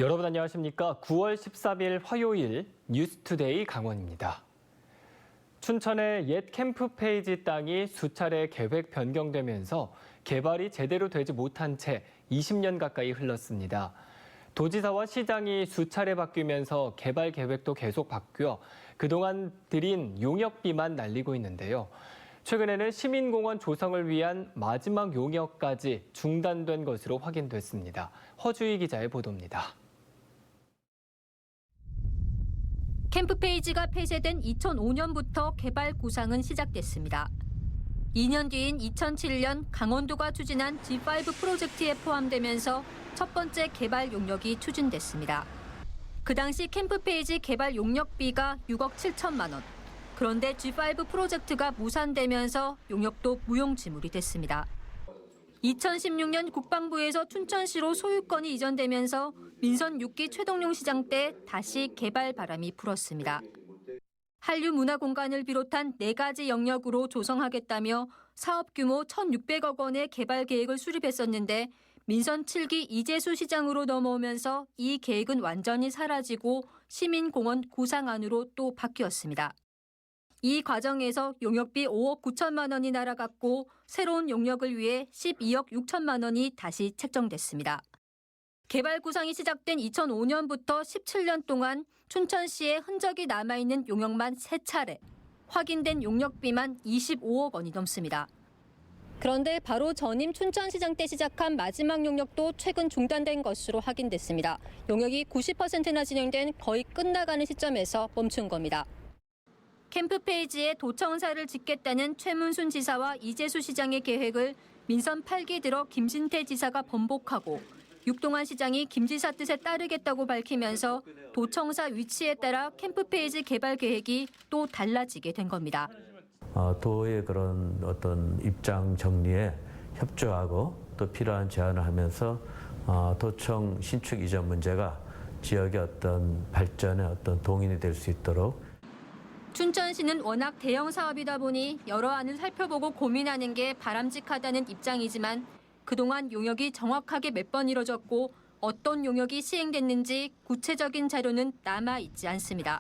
여러분 안녕하십니까? 9월 13일 화요일 뉴스투데이 강원입니다. 춘천의 옛 캠프페이지 땅이 수차례 계획 변경되면서 개발이 제대로 되지 못한 채 20년 가까이 흘렀습니다. 도지사와 시장이 수차례 바뀌면서 개발 계획도 계속 바뀌어 그동안 들인 용역비만 날리고 있는데요. 최근에는 시민공원 조성을 위한 마지막 용역까지 중단된 것으로 확인됐습니다. 허주희 기자의 보도입니다. 캠프페이지가 폐쇄된 2005년부터 개발 구상은 시작됐습니다. 2년 뒤인 2007년 강원도가 추진한 G5 프로젝트에 포함되면서 첫 번째 개발 용역이 추진됐습니다. 그 당시 캠프페이지 개발 용역비가 6억 7천만 원. 그런데 G5 프로젝트가 무산되면서 용역도 무용지물이 됐습니다. 2016년 국방부에서 춘천시로 소유권이 이전되면서 민선 6기 최동용 시장 때 다시 개발 바람이 불었습니다. 한류 문화공간을 비롯한 4가지 영역으로 조성하겠다며 사업 규모 1,600억 원의 개발 계획을 수립했었는데 민선 7기 이재수 시장으로 넘어오면서 이 계획은 완전히 사라지고 시민공원 구상안으로 또 바뀌었습니다. 이 과정에서 용역비 5억 9천만 원이 날아갔고 새로운 용역을 위해 12억 6천만 원이 다시 책정됐습니다. 개발 구상이 시작된 2005년부터 17년 동안 춘천시에 흔적이 남아있는 용역만 3차례, 확인된 용역비만 25억 원이 넘습니다. 그런데 바로 전임 춘천시장 때 시작한 마지막 용역도 최근 중단된 것으로 확인됐습니다. 용역이 90%나 진행된 거의 끝나가는 시점에서 멈춘 겁니다. 캠프페이지에 도청사를 짓겠다는 최문순 지사와 이재수 시장의 계획을 민선 8기 들어 김진태 지사가 번복하고 육동환 시장이 김 지사 뜻에 따르겠다고 밝히면서 도청사 위치에 따라 캠프페이지 개발 계획이 또 달라지게 된 겁니다. 도의 그런 어떤 입장 정리에 협조하고 또 필요한 제안을 하면서 도청 신축 이전 문제가 지역의 어떤 발전의 어떤 동인이 될 수 있도록. 춘천시는 워낙 대형 사업이다 보니 여러 안을 살펴보고 고민하는 게 바람직하다는 입장이지만 그동안 용역이 정확하게 몇 번 이뤄졌고 어떤 용역이 시행됐는지 구체적인 자료는 남아있지 않습니다.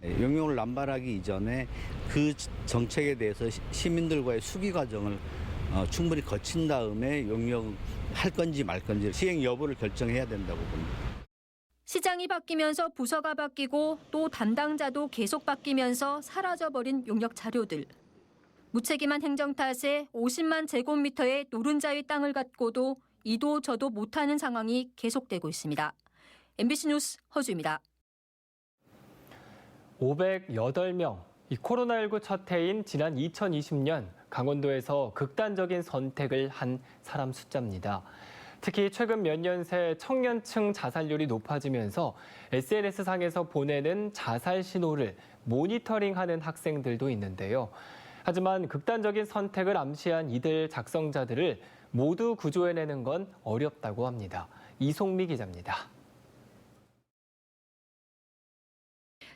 용역을 남발하기 이전에 그 정책에 대해서 시민들과의 수기 과정을 충분히 거친 다음에 용역할 건지 말 건지 시행 여부를 결정해야 된다고 봅니다. 시장이 바뀌면서 부서가 바뀌고 또 담당자도 계속 바뀌면서 사라져버린 용역 자료들. 무책임한 행정 탓에 50만 제곱미터의 노른자위 땅을 갖고도 이도 저도 못하는 상황이 계속되고 있습니다. MBC 뉴스 허주입니다. 508명, 코로나19 첫 해인 지난 2020년 강원도에서 극단적인 선택을 한 사람 숫자입니다. 특히 최근 몇 년 새 청년층 자살률이 높아지면서 SNS상에서 보내는 자살 신호를 모니터링하는 학생들도 있는데요. 하지만 극단적인 선택을 암시한 이들 작성자들을 모두 구조해내는 건 어렵다고 합니다. 이송미 기자입니다.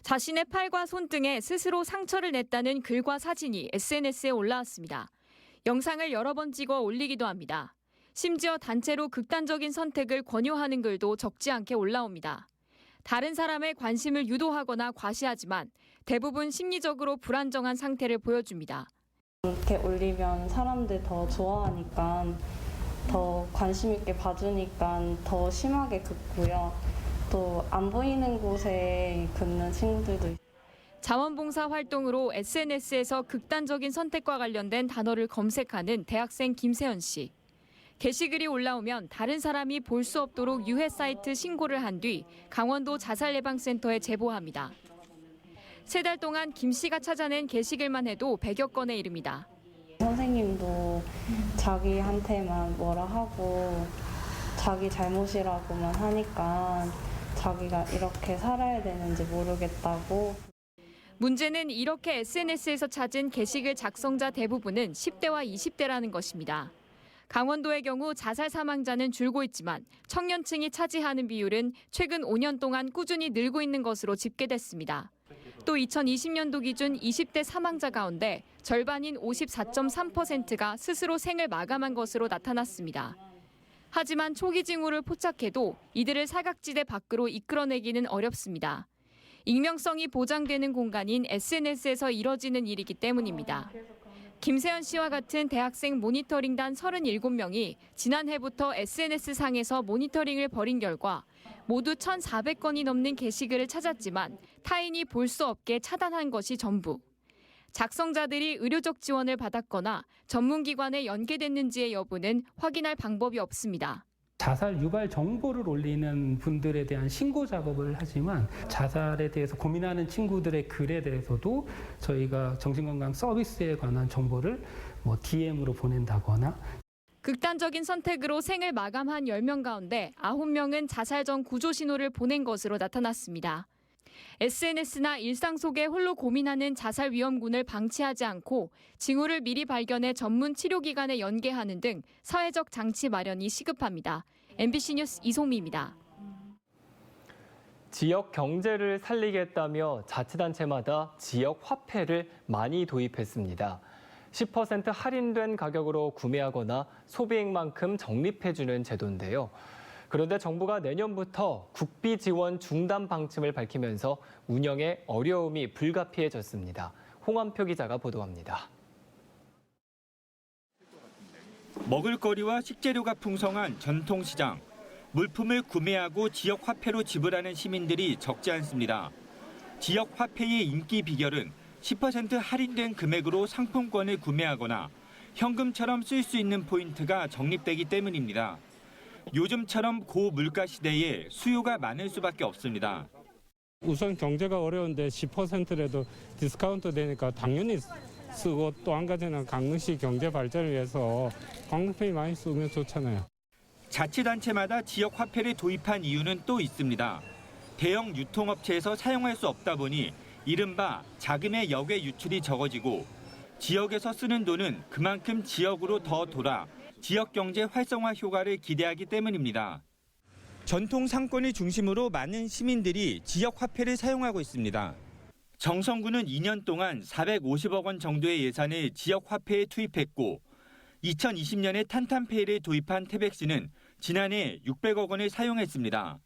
자신의 팔과 손등에 스스로 상처를 냈다는 글과 사진이 SNS에 올라왔습니다. 영상을 여러 번 찍어 올리기도 합니다. 심지어 단체로 극단적인 선택을 권유하는 글도 적지 않게 올라옵니다. 다른 사람의 관심을 유도하거나 과시하지만 대부분 심리적으로 불안정한 상태를 보여줍니다. 이렇게 올리면 사람들 더 좋아하니까 더 관심 있게 봐주니까 더 심하게 긋고요. 또 안 보이는 곳에 긋는 친구들도 있어요. 자원봉사 활동으로 SNS에서 극단적인 선택과 관련된 단어를 검색하는 대학생 김세현 씨. 게시글이 올라오면 다른 사람이 볼 수 없도록 유해 사이트 신고를 한 뒤 강원도 자살예방센터에 제보합니다. 3달 동안 김 씨가 찾아낸 게시글만 해도 100여 건에 이릅니다. 선생님도 자기한테만 뭐라 하고 자기 잘못이라고만 하니까 자기가 이렇게 살아야 되는지 모르겠다고. 문제는 이렇게 SNS에서 찾은 게시글 작성자 대부분은 10대와 20대라는 것입니다. 강원도의 경우 자살 사망자는 줄고 있지만 청년층이 차지하는 비율은 최근 5년 동안 꾸준히 늘고 있는 것으로 집계됐습니다. 또 2020년도 기준 20대 사망자 가운데 절반인 54.3%가 스스로 생을 마감한 것으로 나타났습니다. 하지만 초기 징후를 포착해도 이들을 사각지대 밖으로 이끌어내기는 어렵습니다. 익명성이 보장되는 공간인 SNS에서 이뤄지는 일이기 때문입니다. 김세현 씨와 같은 대학생 모니터링단 37명이 지난해부터 SNS상에서 모니터링을 벌인 결과 모두 1,400건이 넘는 게시글을 찾았지만 타인이 볼 수 없게 차단한 것이 전부. 작성자들이 의료적 지원을 받았거나 전문기관에 연계됐는지의 여부는 확인할 방법이 없습니다. 자살 유발 정보를 올리는 분들에 대한 신고 작업을 하지만 자살에 대해서 고민하는 친구들의 글에 대해서도 저희가 정신건강 서비스에 관한 정보를 DM으로 보낸다거나 극단적인 선택으로 생을 마감한 10명 가운데 9명은 자살 전 구조 신호를 보낸 것으로 나타났습니다. SNS나 일상 속에 홀로 고민하는 자살 위험군을 방치하지 않고 징후를 미리 발견해 전문 치료기관에 연계하는 등 사회적 장치 마련이 시급합니다. MBC 뉴스 이송미입니다. 지역 경제를 살리겠다며 자치단체마다 지역 화폐를 많이 도입했습니다. 10% 할인된 가격으로 구매하거나 소비액만큼 적립해주는 제도인데요. 그런데 정부가 내년부터 국비 지원 중단 방침을 밝히면서 운영에 어려움이 불가피해졌습니다. 홍한표 기자가 보도합니다. 먹을거리와 식재료가 풍성한 전통시장. 물품을 구매하고 지역 화폐로 지불하는 시민들이 적지 않습니다. 지역 화폐의 인기 비결은 10% 할인된 금액으로 상품권을 구매하거나 현금처럼 쓸 수 있는 포인트가 적립되기 때문입니다. 요즘처럼 고물가 시대에 수요가 많을 수밖에 없습니다. 우선 경제가 어려운데 10%라도 디스카운트 되니까 당연히 쓰고, 또 한 가지는 강릉시 경제 발전을 위해서 관광객이 많이 쓰면 좋잖아요. 자치단체마다 지역 화폐를 도입한 이유는 또 있습니다. 대형 유통업체에서 사용할 수 없다 보니 이른바 자금의 역외 유출이 적어지고 지역에서 쓰는 돈은 그만큼 지역으로 더 돌아 지역 경제 활성화 효과를 기대하기 때문입니다. 전통 상권을 중심으로 많은 시민들이 지역 화폐를 사용하고 있습니다. 정성구는 2년 동안 450억 원 정도의 예산을 지역 화폐에 투입했고 2020년에 탄탄페이를 도입한 태백시는 지난해 600억 원을 사용했습니다.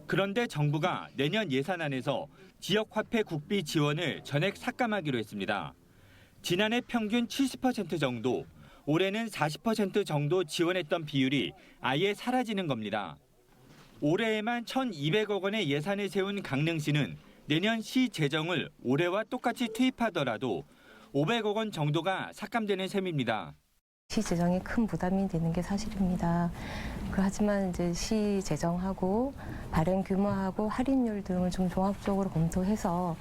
그런데 정부가 내년 예산안에서 지역 화폐 국비 지원을 전액 삭감하기로 했습니다. 지난해 평균 70% 정도, 올해는 40% 정도 지원했던 비율이 아예 사라지는 겁니다. 올해에만 1,200억 원의 예산을 세운 강릉시는 내년 시 재정을 올해와 똑같이 투입하더라도 500억 원 정도가 삭감되는 셈입니다. 시 재정이 큰 부담이 되는 게 사실입니다. 하지만 이제 시 재정하고 발행 규모하고 할인율 등을 좀 종합적으로 검토해서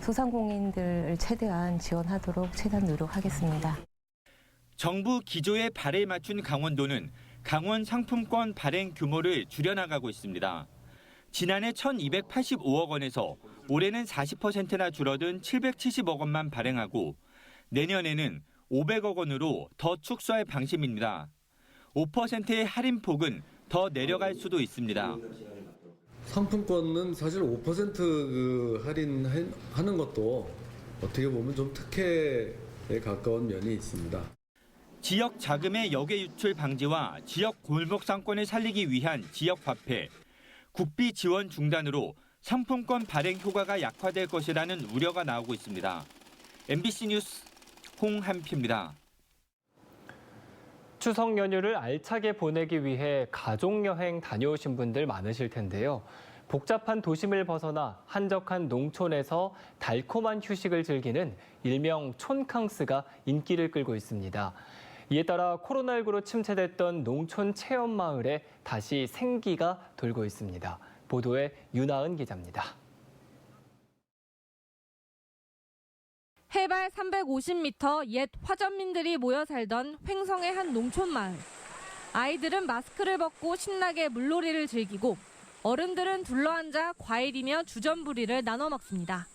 소상공인들을 최대한 지원하도록 최대한 노력하겠습니다. 정부 기조에 발에 맞춘 강원도는 강원 상품권 발행 규모를 줄여나가고 있습니다. 지난해 1,285억 원에서 올해는 40%나 줄어든 770억 원만 발행하고 내년에는 500억 원으로 더 축소할 방침입니다. 5%의 할인폭은 더 내려갈 수도 있습니다. 상품권은 사실 5% 할인하는 것도 어떻게 보면 좀 특혜에 가까운 면이 있습니다. 지역 자금의 역외 유출 방지와 지역 골목 상권을 살리기 위한 지역 화폐, 국비 지원 중단으로 상품권 발행 효과가 약화될 것이라는 우려가 나오고 있습니다. MBC 뉴스 홍한표입니다. 추석 연휴를 알차게 보내기 위해 가족여행 다녀오신 분들 많으실 텐데요. 복잡한 도심을 벗어나 한적한 농촌에서 달콤한 휴식을 즐기는 일명 촌캉스가 인기를 끌고 있습니다. 이에 따라 코로나19로 침체됐던 농촌 체험마을에 다시 생기가 돌고 있습니다. 보도에 윤하은 기자입니다. 해발 350m 옛 화전민들이 모여 살던 횡성의 한 농촌 마을. 아이들은 마스크를 벗고 신나게 물놀이를 즐기고 어른들은 둘러앉아 과일이며 주전부리를 나눠 먹습니다.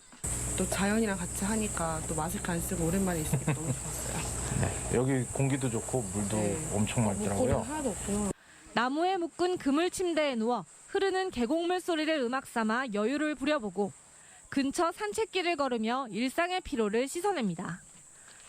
또 자연이랑 같이 하니까 또 마스크 안 쓰고 오랜만에 있으니까 너무 좋았어요. 네, 여기 공기도 좋고 물도 엄청 맑더라고요. 하나도 없고요. 나무에 묶은 그물 침대에 누워 흐르는 계곡물 소리를 음악 삼아 여유를 부려보고 근처 산책길을 걸으며 일상의 피로를 씻어냅니다.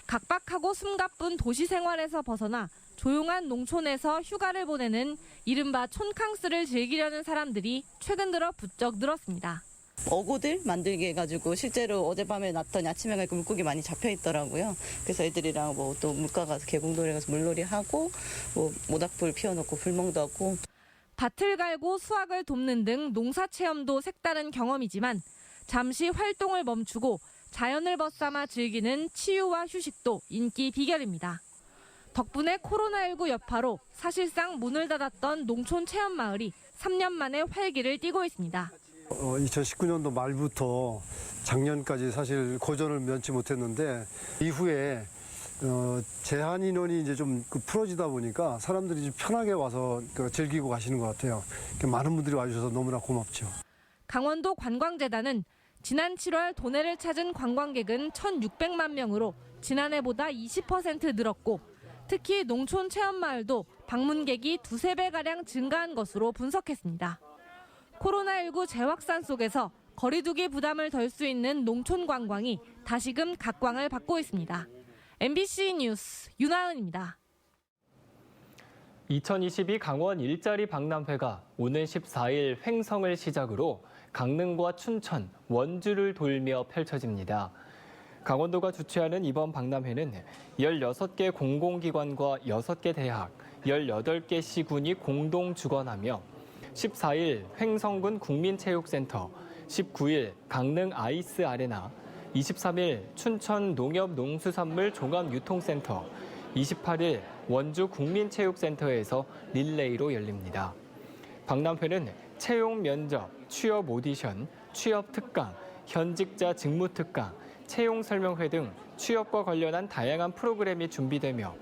각박하고 숨가쁜 도시 생활에서 벗어나 조용한 농촌에서 휴가를 보내는 이른바 촌캉스를 즐기려는 사람들이 최근 들어 부쩍 늘었습니다. 어고들 만들게 해가지고 실제로 어젯밤에 났더니 아침에 가니까 물고기 많이 잡혀 있더라고요. 그래서 애들이랑 뭐 또 물가 가서 계곡놀이 가서 물놀이 하고 뭐 모닥불 피워놓고 불멍도 하고. 밭을 갈고 수확을 돕는 등 농사 체험도 색다른 경험이지만 잠시 활동을 멈추고 자연을 벗삼아 즐기는 치유와 휴식도 인기 비결입니다. 덕분에 코로나19 여파로 사실상 문을 닫았던 농촌 체험마을이 3년 만에 활기를 띠고 있습니다. 2019년도 말부터 작년까지 사실 고전을 면치 못했는데 이후에 제한 인원이 이제 좀 풀어지다 보니까 사람들이 좀 편하게 와서 즐기고 가시는 것 같아요. 많은 분들이 와주셔서 너무나 고맙죠. 강원도 관광재단은 지난 7월 도내를 찾은 관광객은 1,600만 명으로 지난해보다 20% 늘었고 특히 농촌 체험마을도 방문객이 2~3배가량 증가한 것으로 분석했습니다. 코로나19 재확산 속에서 거리두기 부담을 덜 수 있는 농촌 관광이 다시금 각광을 받고 있습니다. MBC 뉴스 윤하은입니다. 2022 강원 일자리 박람회가 오는 14일 횡성을 시작으로 강릉과 춘천, 원주를 돌며 펼쳐집니다. 강원도가 주최하는 이번 박람회는 16개 공공기관과 6개 대학, 18개 시군이 공동 주관하며 14일 횡성군 국민체육센터, 19일 강릉 아이스 아레나, 23일 춘천 농협농수산물 종합유통센터, 28일 원주 국민체육센터에서 릴레이로 열립니다. 박람회는 채용 면접, 취업 오디션, 취업 특강, 현직자 직무 특강, 채용 설명회 등 취업과 관련한 다양한 프로그램이 준비되며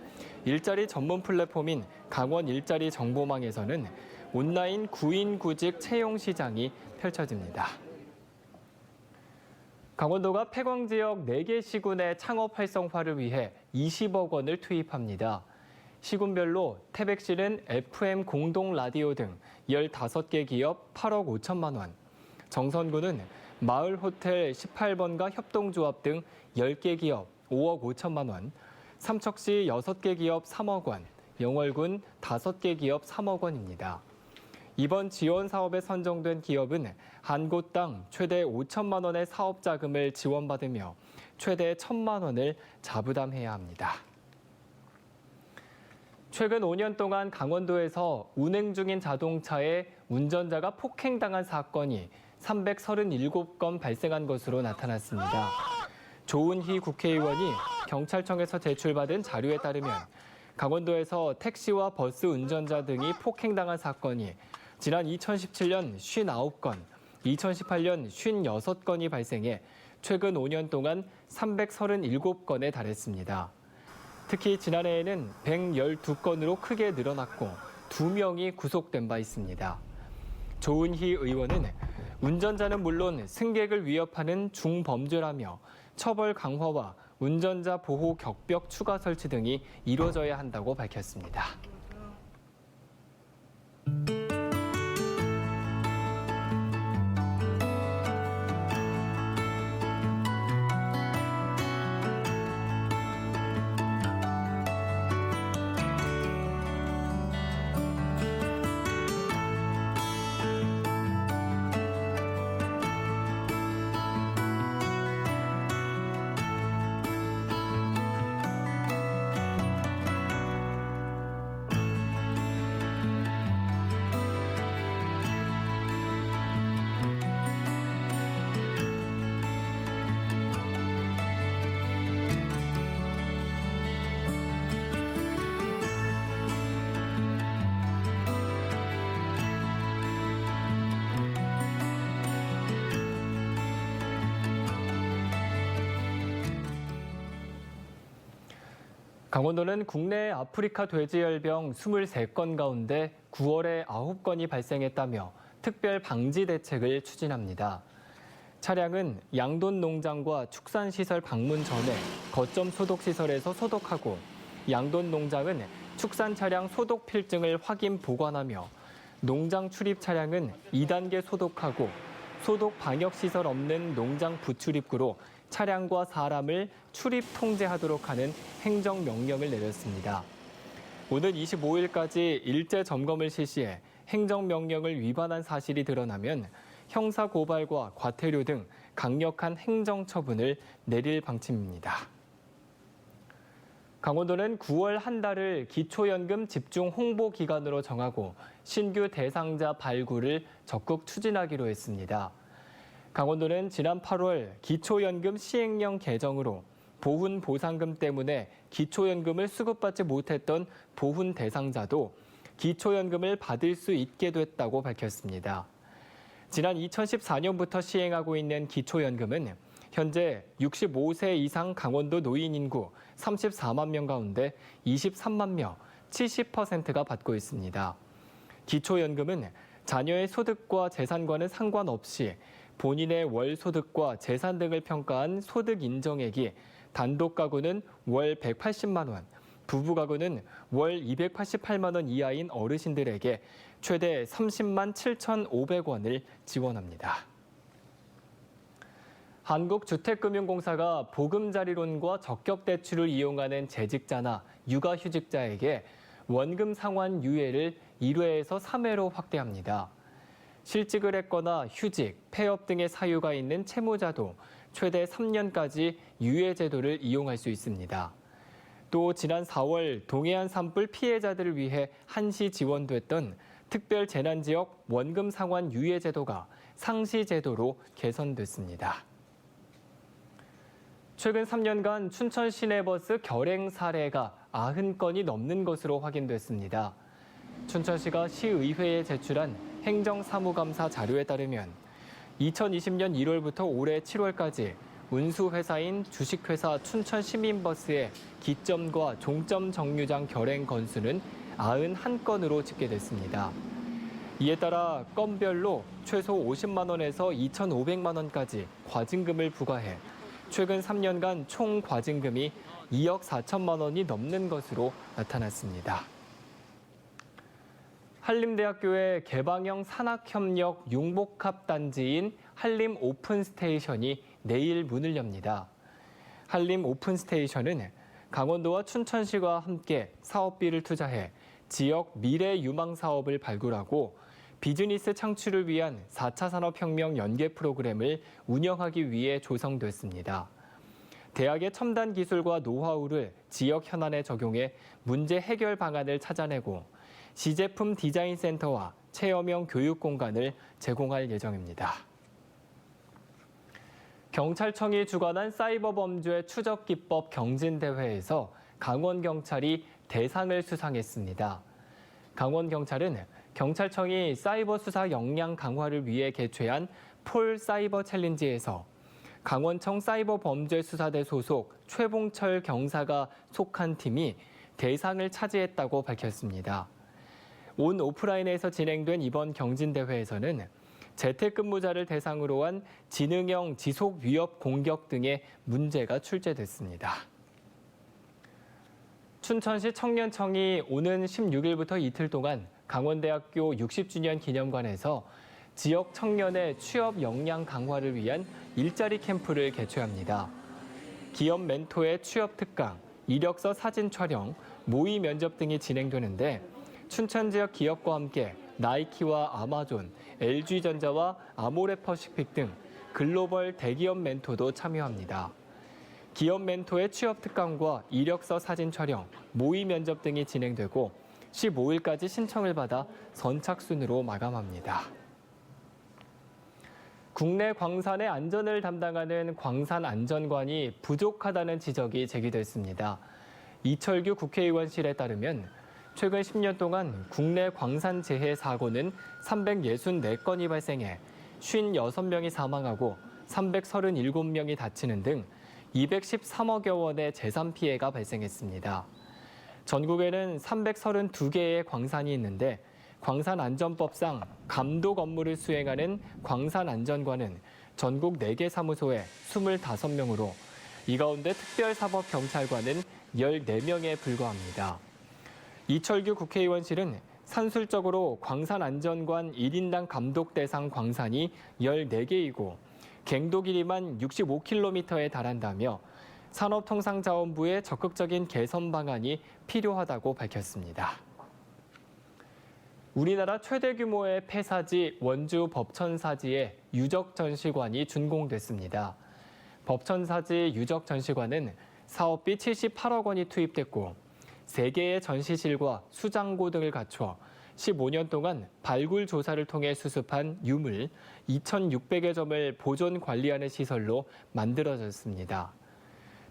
일자리 전문 플랫폼인 강원 일자리 정보망에서는 온라인 구인 구직 채용 시장이 펼쳐집니다. 강원도가 폐광 지역 4개 시군의 창업 활성화를 위해 20억 원을 투입합니다. 시군별로 태백시는 FM 공동 라디오 등 15개 기업 8억 5천만 원, 정선구는 마을 호텔 18번가 협동조합 등 10개 기업 5억 5천만 원, 삼척시 6개 기업 3억 원, 영월군 5개 기업 3억 원입니다. 이번 지원 사업에 선정된 기업은 한 곳당 최대 5천만 원의 사업 자금을 지원받으며 최대 1,000만 원을 자부담해야 합니다. 최근 5년 동안 강원도에서 운행 중인 자동차에 운전자가 폭행당한 사건이 337건 발생한 것으로 나타났습니다. 조은희 국회의원이 경찰청에서 제출받은 자료에 따르면 강원도에서 택시와 버스 운전자 등이 폭행당한 사건이 지난 2017년 59건, 2018년 56건이 발생해 최근 5년 동안 337건에 달했습니다. 특히 지난해에는 112건으로 크게 늘어났고 2명이 구속된 바 있습니다. 조은희 의원은 운전자는 물론 승객을 위협하는 중범죄라며 처벌 강화와 운전자 보호 격벽 추가 설치 등이 이루어져야 한다고 밝혔습니다. 강원도는 국내 아프리카 돼지열병 23건 가운데 9월에 9건이 발생했다며 특별 방지 대책을 추진합니다. 차량은 양돈 농장과 축산시설 방문 전에 거점 소독시설에서 소독하고 양돈 농장은 축산 차량 소독 필증을 확인 보관하며 농장 출입 차량은 2단계 소독하고 소독 방역시설 없는 농장 부출입구로 차량과 사람을 출입 통제하도록 하는 행정명령을 내렸습니다. 오는 25일까지 일제 점검을 실시해 행정명령을 위반한 사실이 드러나면 형사고발과 과태료 등 강력한 행정처분을 내릴 방침입니다. 강원도는 9월 한 달을 기초연금 집중 홍보 기간으로 정하고 신규 대상자 발굴을 적극 추진하기로 했습니다. 강원도는 지난 8월 기초연금 시행령 개정으로 보훈 보상금 때문에 기초연금을 수급받지 못했던 보훈 대상자도 기초연금을 받을 수 있게 됐다고 밝혔습니다. 지난 2014년부터 시행하고 있는 기초연금은 현재 65세 이상 강원도 노인 인구 34만 명 가운데 23만 명, 70%가 받고 있습니다. 기초연금은 자녀의 소득과 재산과는 상관없이 본인의 월 소득과 재산 등을 평가한 소득 인정액이 단독 가구는 월 180만 원, 부부 가구는 월 288만 원 이하인 어르신들에게 최대 30만 7,500원을 지원합니다. 한국주택금융공사가 보금자리론과 적격대출을 이용하는 재직자나 육아휴직자에게 원금 상환 유예를 1회에서 3회로 확대합니다. 실직을 했거나 휴직, 폐업 등의 사유가 있는 채무자도 최대 3년까지 유예 제도를 이용할 수 있습니다. 또 지난 4월 동해안 산불 피해자들을 위해 한시 지원됐던 특별재난지역 원금 상환 유예 제도가 상시 제도로 개선됐습니다. 최근 3년간 춘천 시내버스 결행 사례가 90건이 넘는 것으로 확인됐습니다. 춘천시가 시의회에 제출한 행정사무감사 자료에 따르면 2020년 1월부터 올해 7월까지 운수회사인 주식회사 춘천시민버스의 기점과 종점 정류장 결행 건수는 91건으로 집계됐습니다. 이에 따라 건별로 최소 50만 원에서 2,500만 원까지 과징금을 부과해 최근 3년간 총 과징금이 2억 4천만 원이 넘는 것으로 나타났습니다. 한림대학교의 개방형 산학협력 융복합 단지인 한림 오픈스테이션이 내일 문을 엽니다. 한림 오픈스테이션은 강원도와 춘천시가 함께 사업비를 투자해 지역 미래 유망 사업을 발굴하고 비즈니스 창출을 위한 4차 산업혁명 연계 프로그램을 운영하기 위해 조성됐습니다. 대학의 첨단 기술과 노하우를 지역 현안에 적용해 문제 해결 방안을 찾아내고 시제품 디자인 센터와 체험형 교육 공간을 제공할 예정입니다. 경찰청이 주관한 사이버 범죄 추적 기법 경진대회에서 강원경찰이 대상을 수상했습니다. 강원경찰은 경찰청이 사이버 수사 역량 강화를 위해 개최한 폴 사이버 챌린지에서 강원청 사이버 범죄 수사대 소속 최봉철 경사가 속한 팀이 대상을 차지했다고 밝혔습니다. 온 오프라인에서 진행된 이번 경진대회에서는 재택근무자를 대상으로 한 지능형 지속 위협 공격 등의 문제가 출제됐습니다. 춘천시 청년청이 오는 16일부터 이틀 동안 강원대학교 60주년 기념관에서 지역 청년의 취업 역량 강화를 위한 일자리 캠프를 개최합니다. 기업 멘토의 취업 특강, 이력서 사진 촬영, 모의 면접 등이 진행되는데 춘천 지역 기업과 함께 나이키와 아마존, LG전자와 아모레퍼시픽 등 글로벌 대기업 멘토도 참여합니다. 기업 멘토의 취업 특강과 이력서 사진 촬영, 모의 면접 등이 진행되고 15일까지 신청을 받아 선착순으로 마감합니다. 국내 광산의 안전을 담당하는 광산안전관이 부족하다는 지적이 제기됐습니다. 이철규 국회의원실에 따르면 최근 10년 동안 국내 광산 재해 사고는 364건이 발생해 56명이 사망하고 337명이 다치는 등 213억여 원의 재산 피해가 발생했습니다. 전국에는 332개의 광산이 있는데 광산안전법상 감독 업무를 수행하는 광산안전관은 전국 4개 사무소에 25명으로 이 가운데 특별사법경찰관은 14명에 불과합니다. 이철규 국회의원실은 산술적으로 광산안전관 1인당 감독 대상 광산이 14개이고 갱도 길이만 65km에 달한다며 산업통상자원부의 적극적인 개선 방안이 필요하다고 밝혔습니다. 우리나라 최대 규모의 폐사지 원주 법천사지의 유적전시관이 준공됐습니다. 법천사지 유적전시관은 사업비 78억 원이 투입됐고 3개의 전시실과 수장고 등을 갖춰 15년 동안 발굴 조사를 통해 수습한 유물 2,600여 점을 보존 관리하는 시설로 만들어졌습니다.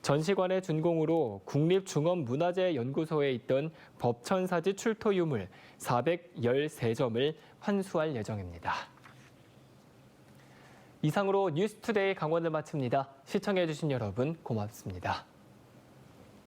전시관의 준공으로 국립중원문화재연구소에 있던 법천사지 출토 유물 413점을 환수할 예정입니다. 이상으로 뉴스투데이 강원을 마칩니다. 시청해주신 여러분 고맙습니다.